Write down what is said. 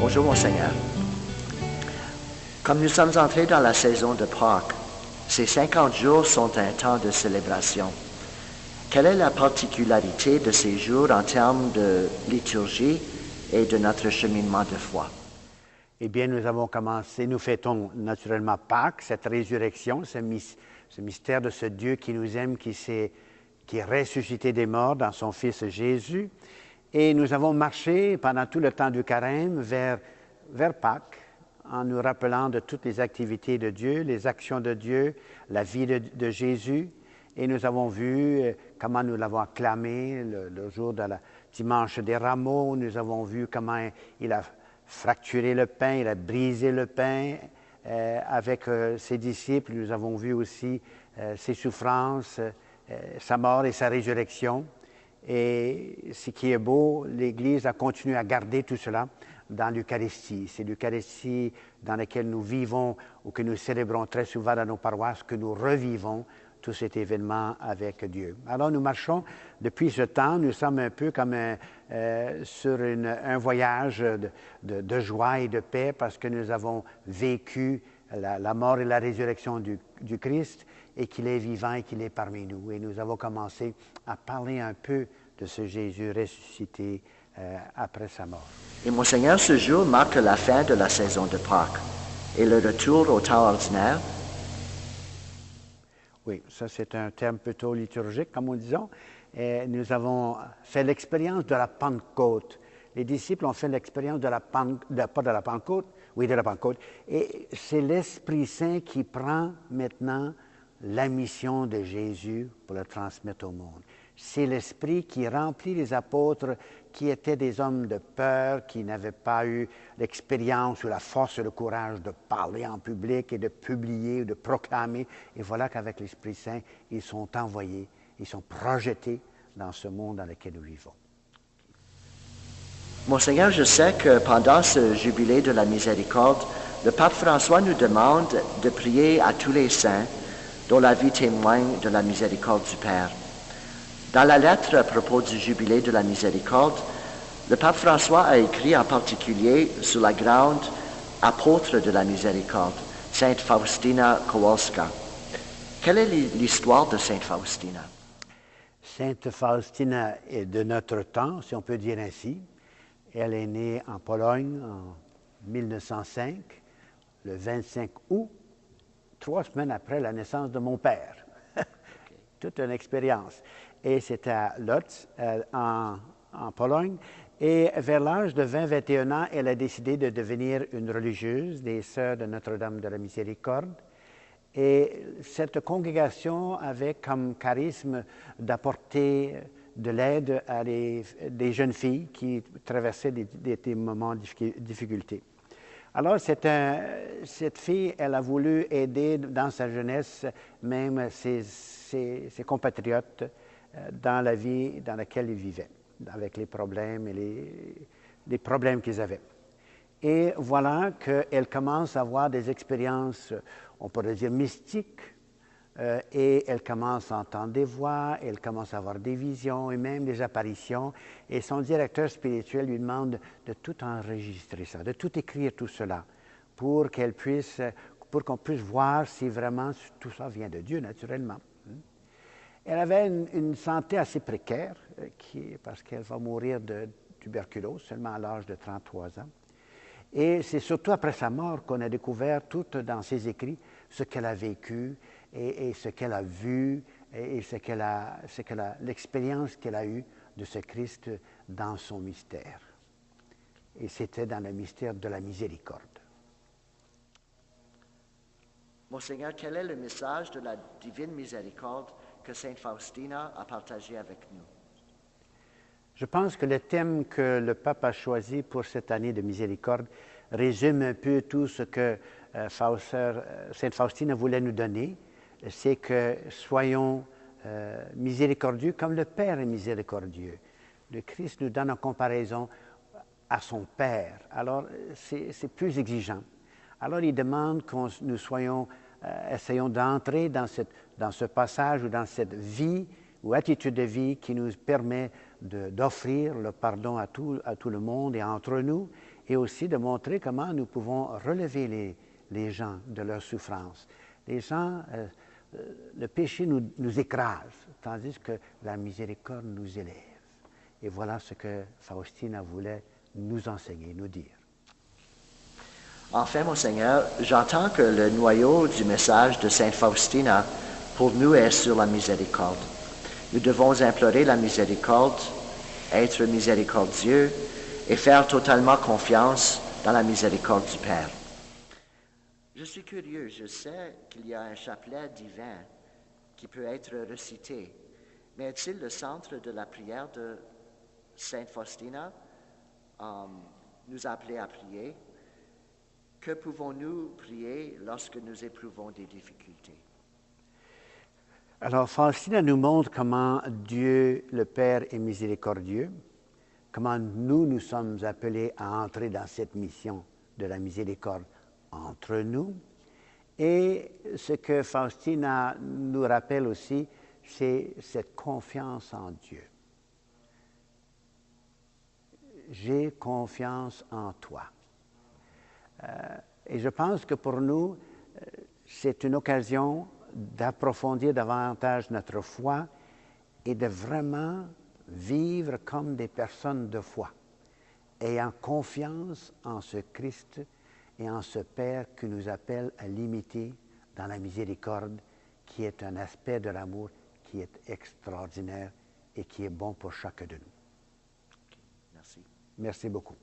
Bonjour, Monseigneur. Comme nous sommes entrés dans la saison de Pâques, ces 50 jours sont un temps de célébration. Quelle est la particularité de ces jours en termes de liturgie et de notre cheminement de foi? Eh bien, nous avons commencé, nous fêtons naturellement Pâques, cette résurrection, ce mystère de ce Dieu qui nous aime, qui est ressuscité des morts dans son Fils Jésus. Et nous avons marché pendant tout le temps du carême vers Pâques, en nous rappelant de toutes les activités de Dieu, les actions de Dieu, la vie de Jésus. Et nous avons vu comment nous l'avons acclamé le jour de la dimanche des rameaux. Nous avons vu comment il a fracturé le pain, il a brisé le pain avec ses disciples. Nous avons vu aussi ses souffrances, sa mort et sa résurrection. Et ce qui est beau, l'Église a continué à garder tout cela dans l'Eucharistie. C'est l'Eucharistie dans laquelle nous vivons ou que nous célébrons très souvent dans nos paroisses, que nous revivons tout cet événement avec Dieu. Alors nous marchons depuis ce temps, nous sommes un peu comme sur un voyage de joie et de paix parce que nous avons vécu la mort et la résurrection du Christ et qu'il est vivant et qu'il est parmi nous. Et nous avons commencé à parler un peu de ce Jésus ressuscité après sa mort. Et Monseigneur, ce jour marque la fin de la saison de Pâques et le retour au temps ordinaire. Oui, ça c'est un terme plutôt liturgique, comme nous disons. Et nous avons fait l'expérience de la Pentecôte. Les disciples ont fait l'expérience de la Pentecôte. Et c'est l'Esprit Saint qui prend maintenant la mission de Jésus pour la transmettre au monde. C'est l'Esprit qui remplit les apôtres qui étaient des hommes de peur, qui n'avaient pas eu l'expérience ou la force et le courage de parler en public et de publier ou de proclamer. Et voilà qu'avec l'Esprit Saint, ils sont envoyés, ils sont projetés dans ce monde dans lequel nous vivons. Monseigneur, je sais que pendant ce jubilé de la miséricorde, le pape François nous demande de prier à tous les saints dont la vie témoigne de la miséricorde du Père. Dans la lettre à propos du jubilé de la miséricorde, le pape François a écrit en particulier sur la grande apôtre de la miséricorde, Sainte Faustina Kowalska. Quelle est l'histoire de Sainte Faustina? Sainte Faustina est de notre temps, si on peut dire ainsi. Elle est née en Pologne en 1905, le 25 août, 3 semaines après la naissance de mon père. Toute une expérience. Et c'était à Lodz, en Pologne. Et vers l'âge de 20-21 ans, elle a décidé de devenir une religieuse des Sœurs de Notre-Dame de la Miséricorde. Et cette congrégation avait comme charisme d'apporter de l'aide à des jeunes filles qui traversaient des moments de difficulté. Alors, cette fille, elle a voulu aider dans sa jeunesse même ses compatriotes dans la vie dans laquelle ils vivaient, avec les problèmes et les problèmes qu'ils avaient. Et voilà qu'elle commence à avoir des expériences, on pourrait dire mystiques, et elle commence à entendre des voix, elle commence à avoir des visions et même des apparitions. Et son directeur spirituel lui demande de tout enregistrer ça, de tout écrire tout cela, pour qu'on puisse voir si vraiment tout ça vient de Dieu, naturellement. Elle avait une santé assez précaire, parce qu'elle va mourir de tuberculose seulement à l'âge de 33 ans. Et c'est surtout après sa mort qu'on a découvert tout dans ses écrits ce qu'elle a vécu et ce qu'elle a vu et l'expérience qu'elle a eue de ce Christ dans son mystère. Et c'était dans le mystère de la miséricorde. Monseigneur, quel est le message de la divine miséricorde que Sainte Faustina a partagé avec nous? Je pense que le thème que le pape a choisi pour cette année de miséricorde résume un peu tout ce que Sainte Faustina voulait nous donner. C'est que soyons miséricordieux comme le Père est miséricordieux. Le Christ nous donne en comparaison à son Père. Alors, c'est plus exigeant. Alors, il demande que nous essayons d'entrer dans ce passage ou dans cette vie ou attitude de vie qui nous permet d'offrir le pardon à tout le monde et entre nous et aussi de montrer comment nous pouvons relever les gens de leur souffrance. Les gens, le péché nous écrase, tandis que la miséricorde nous élève. Et voilà ce que Faustina voulait nous enseigner, nous dire. Enfin, Monseigneur, j'entends que le noyau du message de Sainte Faustina pour nous est sur la miséricorde. Nous devons implorer la miséricorde, être miséricordieux et faire totalement confiance dans la miséricorde du Père. Je suis curieux, je sais qu'il y a un chapelet divin qui peut être récité, mais est-il le centre de la prière de Sainte Faustina, nous appeler à prier? Que pouvons-nous prier lorsque nous éprouvons des difficultés? Alors, Faustina nous montre comment Dieu, le Père, est miséricordieux, comment nous sommes appelés à entrer dans cette mission de la miséricorde entre nous. Et ce que Faustina nous rappelle aussi, c'est cette confiance en Dieu. J'ai confiance en toi. Et je pense que pour nous, c'est une occasion d'approfondir davantage notre foi et de vraiment vivre comme des personnes de foi, ayant confiance en ce Christ et en ce Père qui nous appelle à l'imiter dans la miséricorde, qui est un aspect de l'amour qui est extraordinaire et qui est bon pour chacun de nous. Merci. Merci beaucoup.